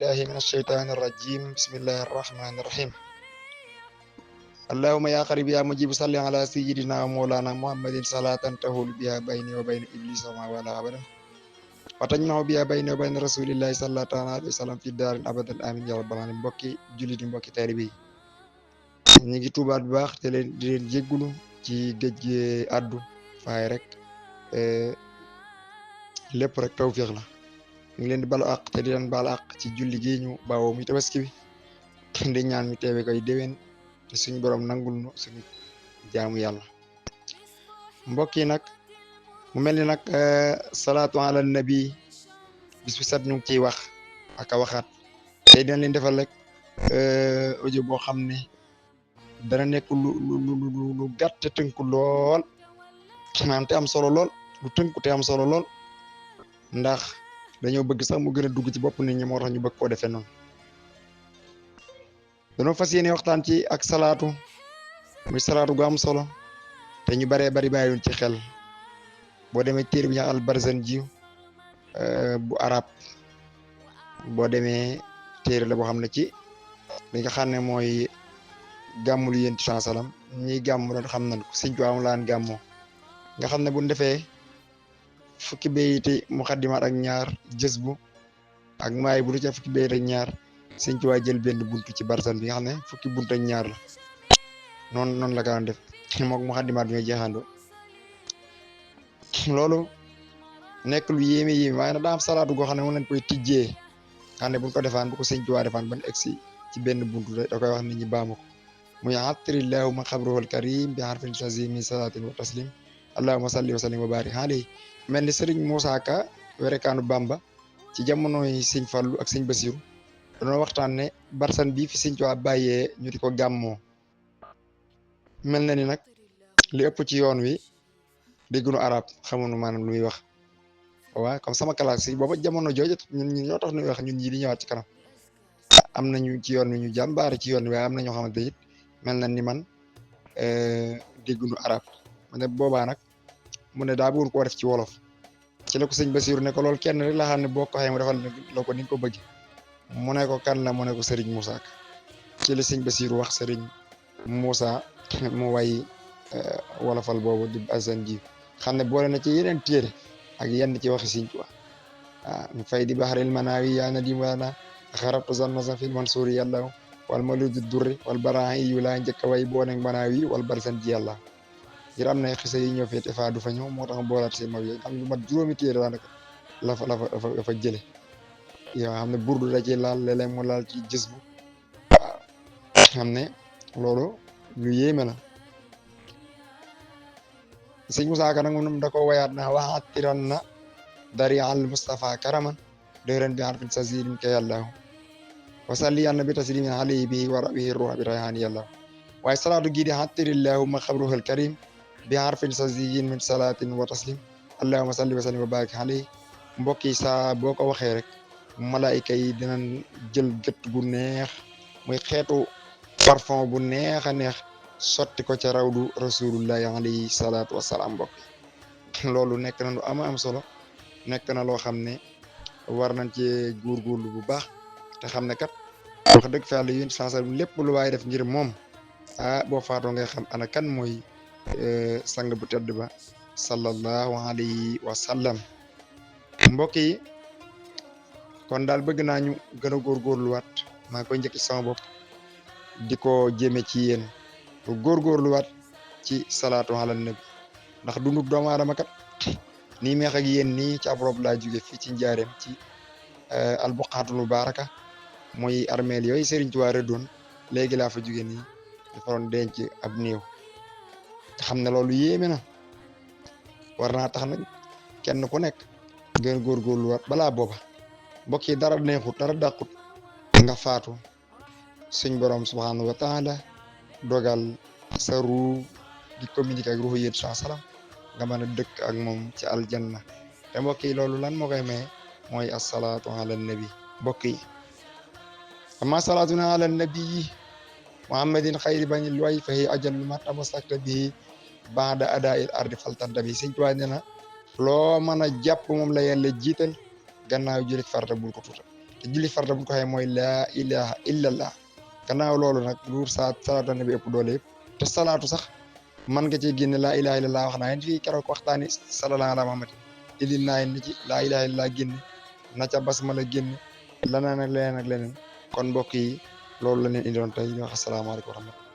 الله من الشيطان الرجيم بسم الله الرحمن الرحيم اللهم يا قريب يا مجيب صل على سيدنا ومولانا محمد صلاة تهول بها بيني وبين إبليس وما والاه أبدا وتجمع بها بيني وبين رسول الله صلى الله عليه وسلم في الدار أبدا آمين يا رب العالمين mbokki jullit yi mbokki taalibe yi ñu ngi tuubaat bu baax te leen di leen jéggulu ci géej gi addu waaye rek lépp rek tawfiix la ñu ngi leen di balu àq te di leen baal àq ci julli gi ñu bawoo muy tabaski bi di ñaan ñu teewe koy déwén te suñu borom nangul nu suñu jaamu yàlla mbokk yi nag mu mel ni nag salaatu ala nabi bis bu set ñu ngi ciy wax ak a waxaat tey dina leen defal rek audio boo xam ne dana nekk lu gàtt te tënku lool maanaam te am solo lool lu tënku te am solo lool ndax dañoo bëgg sax mu gën a dugg ci bopp nit ñi moo tax ñu bëgg koo defee noonu dañoo fas yéene waxtaan ci ak salaatu muy salaatu gu am solo te ñu baree bari bàyyiwuñ ci xel boo demee téere bi ñu al Barzanji bu arab boo demee téere la boo xam ne ci li nga xam ne mooy gàmmulu yéen ci salam ñiy gàmm doon xam nañ ko sëñ Tuubaa laan gàmmoo nga xam ne bu ñu defee fukki bayiti muxaddimaat ak ñaar jës bu ak maay bu du ca fukki bayit ak ñaar sëñ Tuubaa jël benn buntu ci barsan bi nga xam ne fukki buntu ak ñaar la noonu la daan def mook muxaddimaat bi ñooy jeexandoo loolu nekk lu yéeme waaye nag daa am salaatu goo xam ne moom lañ koy tijjee xam ne buñ ko defaan bu ko sëñ Tuubaa defaan ban egsi ci benn buntu da koy wax nit ñi baamu ko muy atrillahu ma xabruhul karim bi harfin tazimi salatin wa taslim allahumma salli wa sallim wa barik alayhi mel ni Serigne Moussa Ka werekaanu Bamba ci jamonoy sëñ Fallu ak sëñ Basiru dañoo waxtaan ne barsan bii fi sëñ Tuubaa bàyyee ñu di ko gàmmoo mel na ni nag li ëpp ci yoon wi déggunu arab xamuñu maanaam lu muy wax waaw comme sama classe yi booba jamono jooju ñun ñoo tax ñuy wax ñun ñii di ñëwaat ci kanam am nañu ci yoon wi ñu jàmbaare ci yoon wi waaye am na ñoo xamante it mel na ni man déggunu arab mu ne boobaa nag mu ne daa bëggoon koo def ci wolof ci la ko sëñ Basiru ne ko loolu kenn rek la xam ne boo ko xëyee mu defal la ko ni nga ko bëgg mu ne ko kan la mu ne ko Serigne Moussa Ka ci la sëñ Basiru wax Serigne Moussa mu way wolofal boobu di Barzanji xam ne boole na ci yeneen téere ak yenn ci waxi sëñ Tuubaa mu fay di baxaril manaawi yaa na di waana xarabtu zannosa fil mansuuri yàlla wal maludu durri wal baran yi yu laa njëkk a way boo nekk manaawi wal Barzanji yàlla ngir am na xisa yi ñëw fee te fa du fa ñëw moo tax boolaat si mag yooyu am lu mat juróomi téere daanaka la fa jële yoo xam ne burdu da ci laal léeg-léeg mu laal ci jës bu waaw xam ne loolu lu yéeme la sëñ Moussa Ka nag moom da ko wayaat na waxaat tiran na dari al Mustafa karaman dëran bi harfin sazirin ka yàllaahu wasalli yàlla bi taslimin alayhi bi wa rabihi ruha bi rayhaani yàllaahu waaye salaatu gii di xattirillahu ma xabruhal karim bi harfin saziyin min salatin wa taslim allahumma salli wa sallim wa barik alayhi mbokk yi saa boo ko waxee rek malaayika yi dinañ jël gët bu neex muy xeetu parfum bu neex a neex sotti ko ca rawdu rasulullahi alayhi salaatu wasalaam mbokk loolu nekk na lu am solo nekk na loo xam ne war nañ ci góorgóorlu bu baax te xam ne kat wax dëgg fa yàlla yéen sansal lépp lu waaye def ngir moom boo faatoo ngay xam ana kan mooy sang bu tedd ba sallallahu alayhi wa sallam mbokk yi kon daal bëgg naa ñu gën a góorgóorluwaat maa ngi koy njëkk ci sama bopp di ko jëme ci yéen góorgóorluwaat ci salaatu ala nabi ndax dundu doomu aadama kat nii meex ak yéen nii ci ab rob laa jóge fii ci njaareem ci albuqaatul mubaaraka mooy armeel yooyu Serigne Touba rëddoon léegi laa fa jóge nii dafa doon denc ab néew te xam ne loolu yéeme na war naa tax nag kenn ku nekk gën a góorgóorluwaat balaa booba mbokk yi dara neexut dara dàqut nga faatu suñ borom subhanahu wa taala dogal sa ruu di communiquer ak ruuxu yéen salaam nga mën a dëkk ak moom ci aljanna te mbokk yi loolu lan moo koy maye mooy asalaatu ala nabi mbokk yi amma salaatuna ala nabi muhammadin xayri bañil way fa hi ajallu ma tamasakta bihi baada ada il ardi faltanta bi sëñ Tuubaa nee na loo mën a jàpp moom la yàlla jiital gannaaw jullit farata bul ko tuutal te julli farata bu ko waxee mooy laa ilaha illallah gannaaw loolu nag lu salaatu nabi ëpp doole yëpp te salaatu sax man nga cee génne laa ilaha illallah wax naa yéen fii keroog waxtaani sallallahu ala Muhammad indi naa yéen ni ci laa ilaha illallah génne na ca basmala génne leneen ak leneen kon mbokk yi loolu la leen indiloon tey ñu wax asalaamaaleykum wa rahmatulah